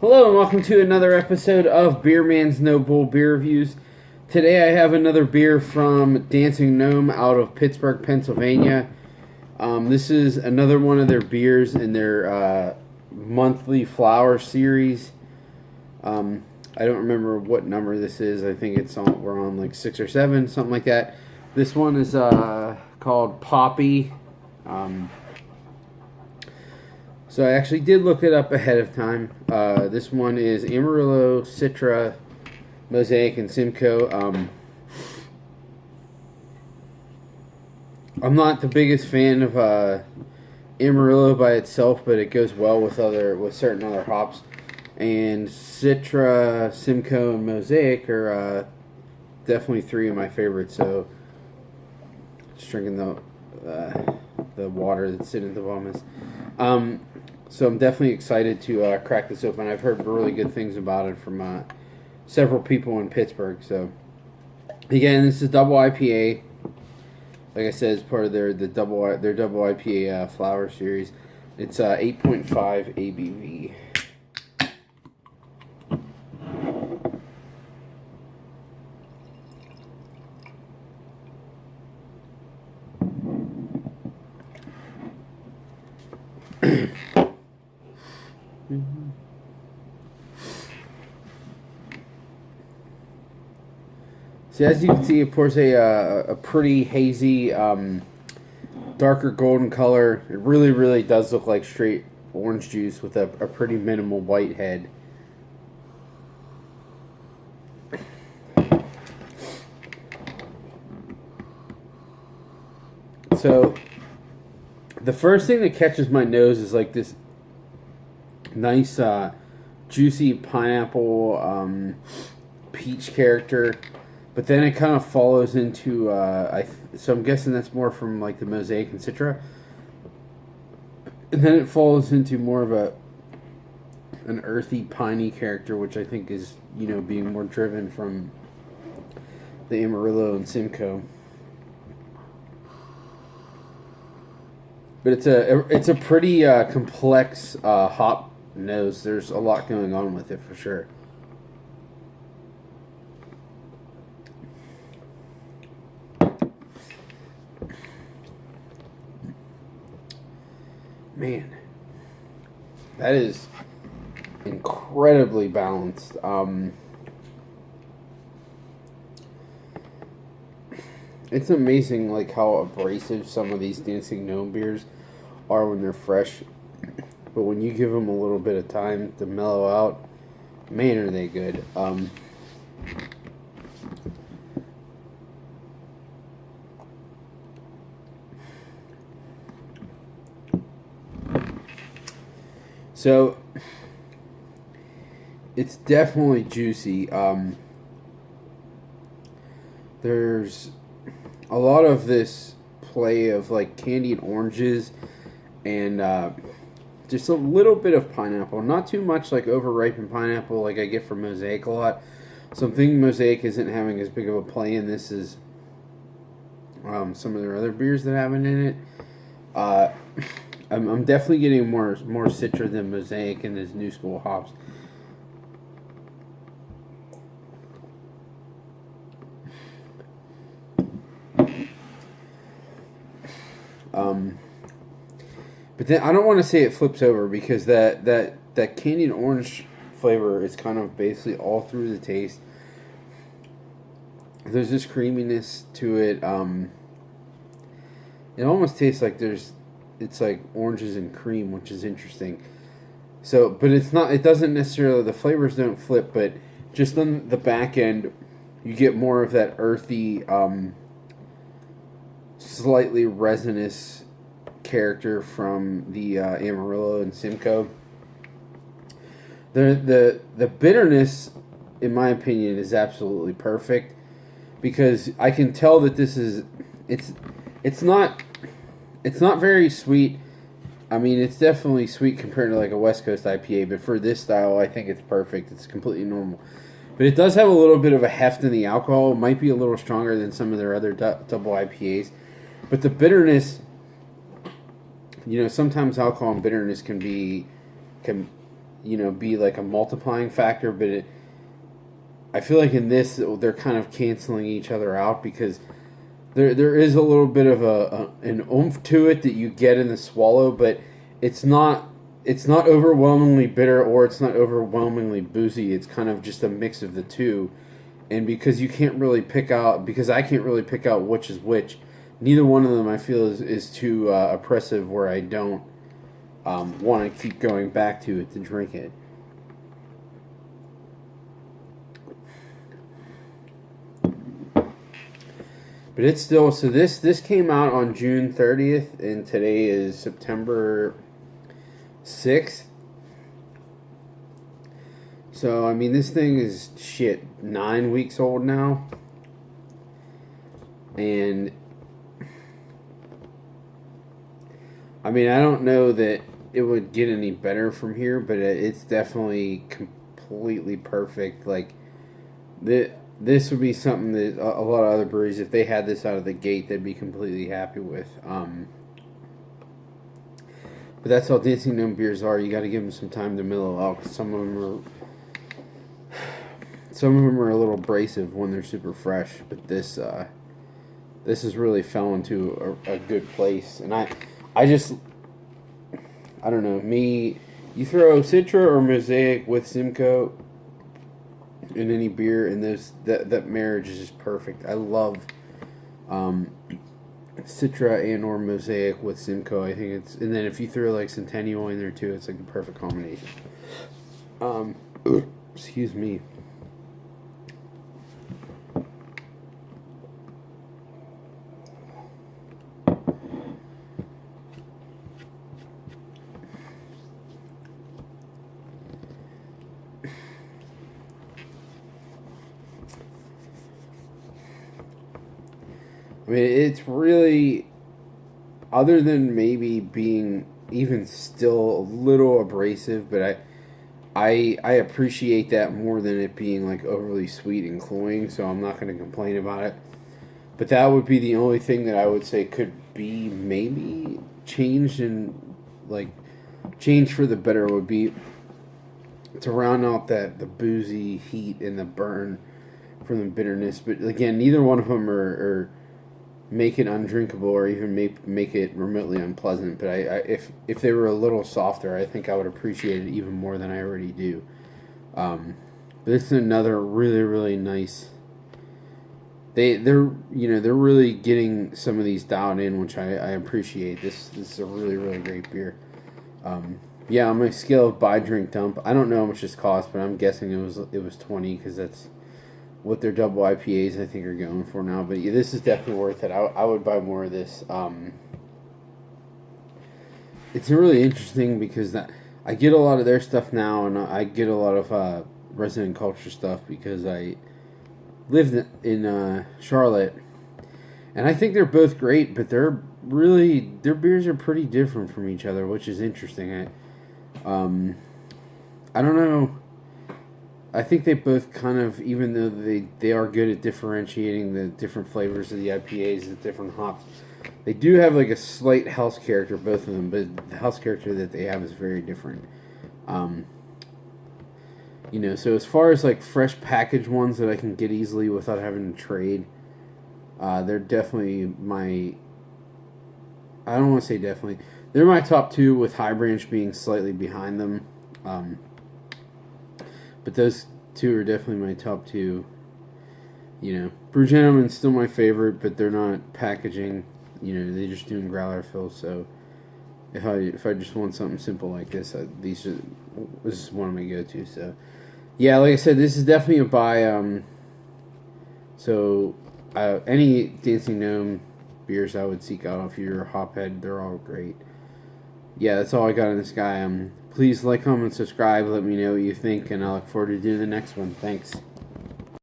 Hello and welcome to another episode of Beer Man's No Bull Beer Reviews. Today I have another beer from Dancing Gnome out of Pittsburgh, Pennsylvania. This is another one of their beers in their monthly flower series. I don't remember what number this is. I think we're on like 6 or 7, something like that. This one is called Poppy. So I actually did look it up ahead of time. This one is Amarillo, Citra, Mosaic, and Simcoe. I'm not the biggest fan of Amarillo by itself, but it goes well with certain other hops. And Citra, Simcoe, and Mosaic are definitely 3 of my favorites. So just drinking the water that's sitting at the bottom is. So I'm definitely excited to crack this open. I've heard really good things about it from several people in Pittsburgh. So again, this is double IPA. Like I said, it's part of their double IPA flower series. It's 8.5 ABV. So as you can see, it pours a pretty hazy, darker golden color. It really, really does look like straight orange juice with a pretty minimal white head. So the first thing that catches my nose is like this nice, juicy pineapple, peach character. But then it kind of follows into, so I'm guessing that's more from like the Mosaic and Citra. And then it follows into more of an earthy, piney character, which I think is, being more driven from the Amarillo and Simcoe. But it's a pretty complex hop nose. There's a lot going on with it for sure. Man, that is incredibly balanced. It's amazing, like how abrasive some of these Dancing Gnome beers are when they're fresh, but when you give them a little bit of time to mellow out, man, are they good. So it's definitely juicy. There's a lot of this play of like candied oranges and just a little bit of pineapple. Not too much like overripened pineapple like I get from Mosaic a lot. So I'm thinking Mosaic isn't having as big of a play in this as some of their other beers that have it in it. I'm definitely getting more Citra than Mosaic in his new school hops. But then I don't want to say it flips over because that candied orange flavor is kind of basically all through the taste. There's this creaminess to it. It almost tastes like it's like oranges and cream, which is interesting. So, but it's not. It doesn't necessarily. The flavors don't flip, but just on the back end, you get more of that earthy, slightly resinous character from the Amarillo and Simcoe. The bitterness, in my opinion, is absolutely perfect because I can tell that this is it's not very sweet. I mean, it's definitely sweet compared to like a West Coast IPA, but for this style, I think it's perfect. It's completely normal. But it does have a little bit of a heft in the alcohol. It might be a little stronger than some of their other double IPAs. But the bitterness, sometimes alcohol and bitterness can be like a multiplying factor, but I feel like in this they're kind of canceling each other out because there is a little bit of an oomph to it that you get in the swallow, but it's not overwhelmingly bitter or it's not overwhelmingly boozy. It's kind of just a mix of the two, and because you can't really pick out, because I can't really pick out which is which. Neither one of them I feel is too oppressive where I don't want to keep going back to it to drink it. But it's still, so this came out on June 30th, and today is September 6th. So, I mean, this thing is, 9 weeks old now. And, I mean, I don't know that it would get any better from here, but it's definitely completely perfect. Like, this would be something that a lot of other breweries, if they had this out of the gate, they'd be completely happy with. But that's all Dancing Gnome beers are. You got to give them some time to mellow out. Some of them are a little abrasive when they're super fresh. But this has really fell into a good place. And I don't know. You throw Citra or Mosaic with Simcoe in any beer, and that marriage is just perfect. I love Citra and or Mosaic with Simcoe. I think it's, and then if you throw like Centennial in there too, it's like the perfect combination. Excuse me. I mean, it's really, other than maybe being even still a little abrasive, but I appreciate that more than it being like overly sweet and cloying, so I'm not going to complain about it. But that would be the only thing that I would say could be maybe changed change for the better would be to round out the boozy heat and the burn from the bitterness. But again, neither one of them are make it undrinkable or even make it remotely unpleasant. But if they were a little softer, I think I would appreciate it even more than I already do. But this is another really, really nice. They're really getting some of these dialed in, which I appreciate. This is a really, really great beer. On my scale of buy, drink, dump, I don't know how much this cost, but I'm guessing it was 20 because that's what their double IPAs I think are going for now. But yeah, this is definitely worth it. I would buy more of this. It's really interesting because I get a lot of their stuff now, and I get a lot of Resident Culture stuff because I lived in Charlotte, and I think they're both great, but their beers are pretty different from each other, which is interesting. I don't know. I think they both kind of, even though they are good at differentiating the different flavors of the IPAs, the different hops, they do have like a slight house character, both of them, but the house character that they have is very different. So as far as like fresh packaged ones that I can get easily without having to trade, they're definitely I don't want to say definitely, they're my top two, with High Branch being slightly behind them. But those two are definitely my top two. Brew Gentleman's still my favorite, but they're not packaging. They're just doing growler fills. So if I just want something simple like this, this is one of my go-to. So yeah, like I said, this is definitely a buy. Any Dancing Gnome beers I would seek out. If you're a hophead, they're all great. Yeah, that's all I got on this guy. Please like, comment, subscribe. Let me know what you think, and I look forward to doing the next one. Thanks.